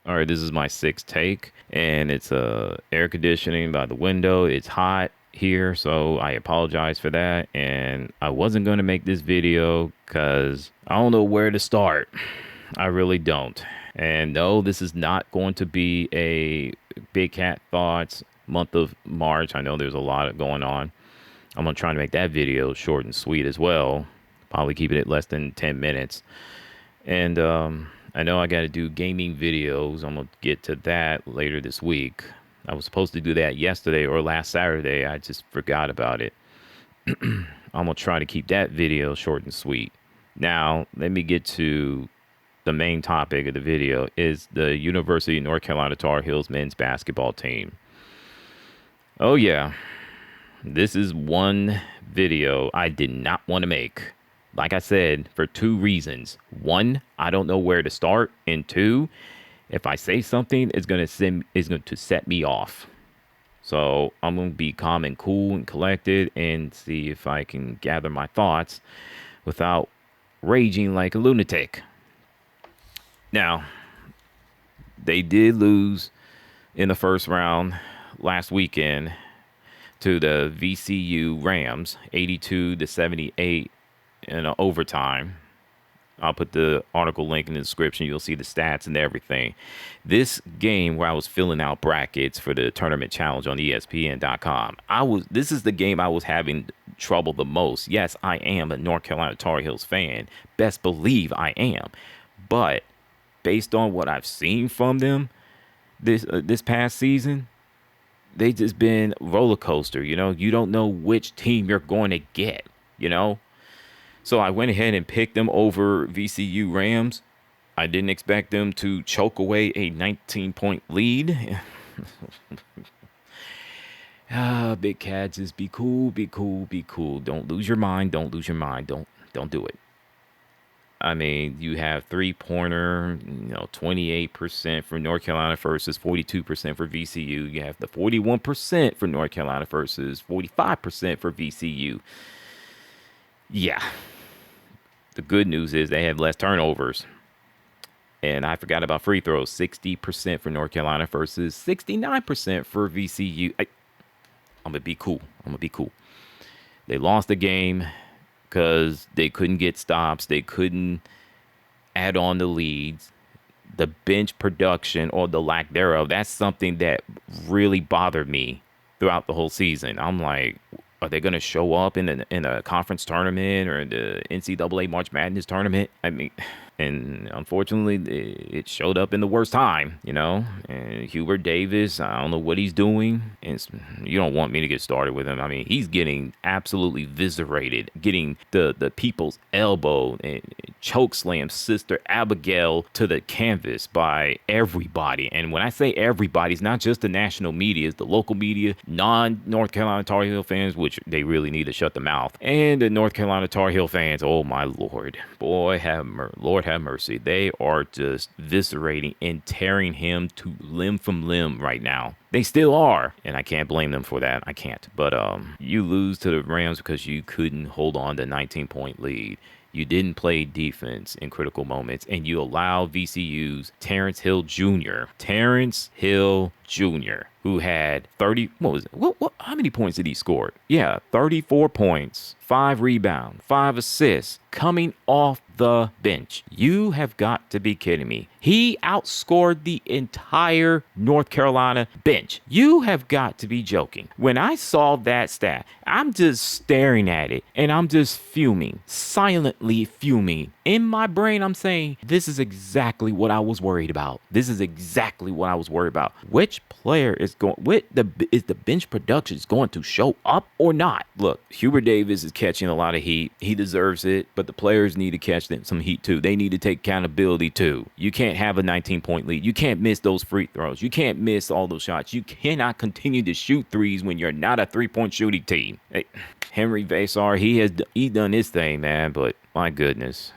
All right, this is my sixth take, and it's air conditioning by the window. It's hot here, so I apologize for that. And I wasn't going to make this video because I don't know where to start. I really don't. And no, this is not going to be a Big Cat Thoughts month of March. I know there's a lot going on. I'm going to try to make that video short and sweet as well. Probably keep it at less than 10 minutes. And I know I got to do gaming videos. I'm going to get to that later this week. I was supposed to do that yesterday or last Saturday. I just forgot about it. I'm going to try to keep that video short and sweet. Now, let me get to the main topic of the video is the University of North Carolina Tar Heels men's basketball team. Oh yeah, this is one video I did not want to make. Like I said, for two reasons. One, I don't know where to start, and two, if I say something, it's going to set me off. So I'm going to be calm and cool and collected and see if I can gather my thoughts without raging like a lunatic. Now, they did lose in the first round last weekend to the VCU Rams, 82-78 in overtime. I'll put the article link in the description. You'll see the stats and everything. This game where I was filling out brackets for the tournament challenge on ESPN.com, this is the game I was having trouble the most. Yes, I am a North Carolina Tar Heels fan. Best believe I am. But based on what I've seen from them this past season, they just been roller coaster. You don't know which team you're going to get. So I went ahead and picked them over VCU Rams. I didn't expect them to choke away a 19-point lead. Big Cat, just be cool, be cool, be cool. Don't lose your mind. Don't lose your mind. Don't do it. I mean, you have three-pointer, 28% for North Carolina versus 42% for VCU. You have the 41% for North Carolina versus 45% for VCU. Yeah. The good news is they have less turnovers. And I forgot about free throws. 60% for North Carolina versus 69% for VCU. I'm going to be cool. They lost the game because they couldn't get stops. They couldn't add on the leads. The bench production or the lack thereof, that's something that really bothered me throughout the whole season. I'm like, are they going to show up in a conference tournament or the NCAA March Madness tournament? I mean, and unfortunately, it showed up in the worst time. And Hubert Davis, I don't know what he's doing. And you don't want me to get started with him. I mean, he's getting absolutely eviscerated, getting the people's elbow and choke slam Sister Abigail to the canvas by everybody. And when I say everybody, it's not just the national media, it's the local media, non-North Carolina Tar Heel fans, which they really need to shut the mouth, and the North Carolina Tar Heel fans. Oh my Lord, Lord have mercy. They are just viscerating and tearing him to limb from limb right now. They still are, and I can't blame them for that. I can't. But you lose to the Rams because you couldn't hold on to 19-point lead. You didn't play defense in critical moments, and you allow VCU's Terrence Hill Jr., who had 30, what was it? How many points did he score? Yeah, 34 points, 5 rebounds, 5 assists, coming off the bench. You have got to be kidding me. He outscored the entire North Carolina bench. You have got to be joking. When I saw that stat, I'm just staring at it and I'm just fuming, silently fuming. In my brain, I'm saying, this is exactly what I was worried about. Which player is the bench production is going to show up or not? Look, Hubert Davis is catching a lot of heat. He deserves it, but the players need to catch some heat too. They need to take accountability too. You can't have a 19-point lead. You can't miss those free throws. You can't miss all those shots. You cannot continue to shoot threes when you're not a three-point shooting team. Hey, Henry Vasar, he done his thing, man, but my goodness,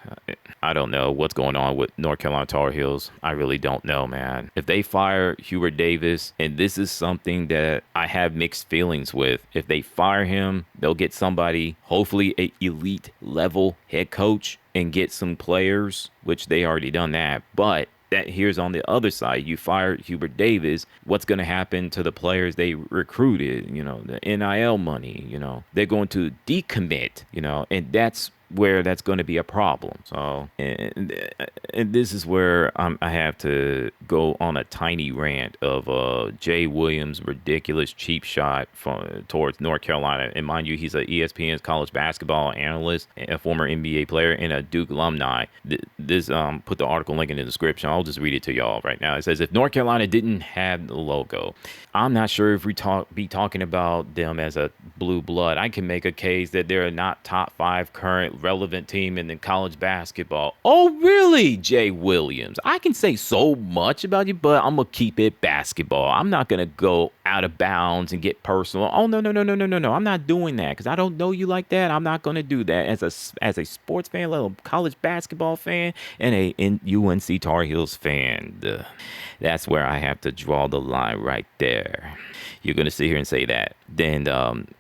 I don't know what's going on with North Carolina Tar Heels. I really don't know, man. If they fire Hubert Davis, and this is something that I have mixed feelings with, if they fire him, they'll get somebody, hopefully a elite level head coach, and get some players, which they already done that. But that here's on the other side. You fired Hubert Davis. What's going to happen to the players they recruited? The NIL money. They're going to decommit. And that's where that's going to be a problem. So, and this is where I have to go on a tiny rant of Jay Williams' ridiculous cheap shot towards North Carolina. And mind you, he's a ESPN's college basketball analyst, a former NBA player, and a Duke alumni. This put the article link in the description. I'll just read it to y'all right now. It says, if North Carolina didn't have the logo, I'm not sure if we be talking about them as a blue blood. I can make a case that they're not top 5 current relevant team in the college basketball. Oh, really, Jay Williams? I can say so much about you, but I'm going to keep it basketball. I'm not going to go out of bounds and get personal. Oh, no. I'm not doing that because I don't know you like that. I'm not going to do that as a sports fan, a college basketball fan, and a UNC Tar Heels fan. That's where I have to draw the line right there. You're going to sit here and say that. Then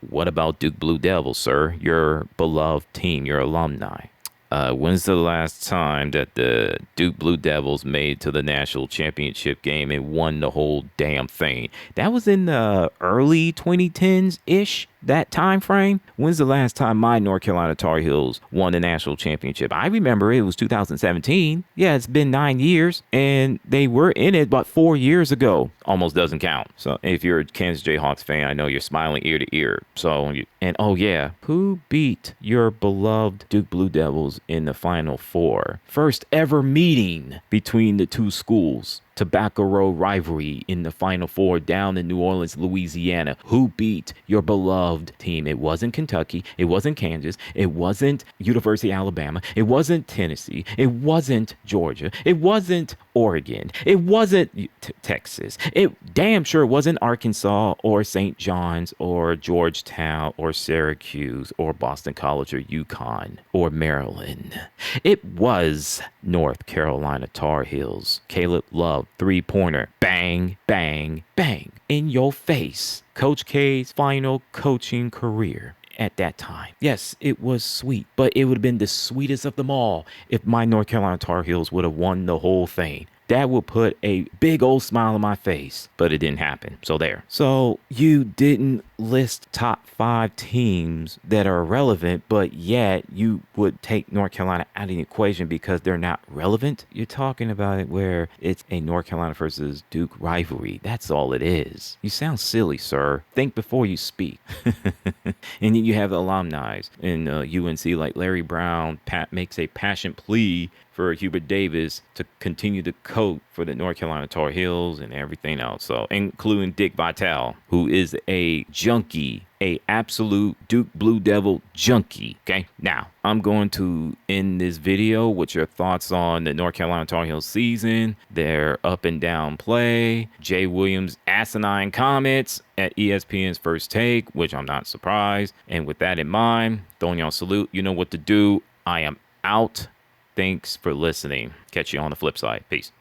what about Duke Blue Devils, sir? Your beloved team, your alumni. When's the last time that the Duke Blue Devils made to the national championship game and won the whole damn thing? That was in the early 2010s-ish, that time frame. When's the last time my North Carolina Tar Heels won the national championship? I remember it was 2017. Yeah, it's been 9 years, and they were in it about 4 years ago. Almost doesn't count. So if you're a Kansas Jayhawks fan, I know you're smiling ear to ear. Oh yeah, who beat your beloved Duke Blue Devils in the Final Four? First ever meeting between the two schools. Tobacco Road rivalry in the Final Four down in New Orleans, Louisiana. Who beat your beloved team? It wasn't Kentucky. It wasn't Kansas. It wasn't University of Alabama. It wasn't Tennessee. It wasn't Georgia. It wasn't Oregon. It wasn't Texas. It damn sure wasn't Arkansas or St. John's or Georgetown or Syracuse or Boston College or UConn or Maryland. It was North Carolina Tar Heels. Caleb Love, three-pointer. Bang, bang, bang. In your face. Coach K's final coaching career at that time. Yes, it was sweet, but it would have been the sweetest of them all if my North Carolina Tar Heels would have won the whole thing. That would put a big old smile on my face, but it didn't happen. So there. So you didn't list top 5 teams that are relevant, but yet you would take North Carolina out of the equation because they're not relevant. You're talking about it where it's a North Carolina versus Duke rivalry. That's all it is. You sound silly, sir. Think before you speak. And then you have the alumni in UNC like Larry Brown makes a passionate plea for Hubert Davis to continue to coach for the North Carolina Tar Heels and everything else. So, including Dick Vitale, who is a junkie, a absolute Duke Blue Devil junkie. Okay, now I'm going to end this video with your thoughts on the North Carolina Tar Heels season, their up and down play, Jay Williams' asinine comments at ESPN's First Take, which I'm not surprised. And with that in mind, throwing y'all a salute. You know what to do. I am out. Thanks for listening. Catch you on the flip side. Peace.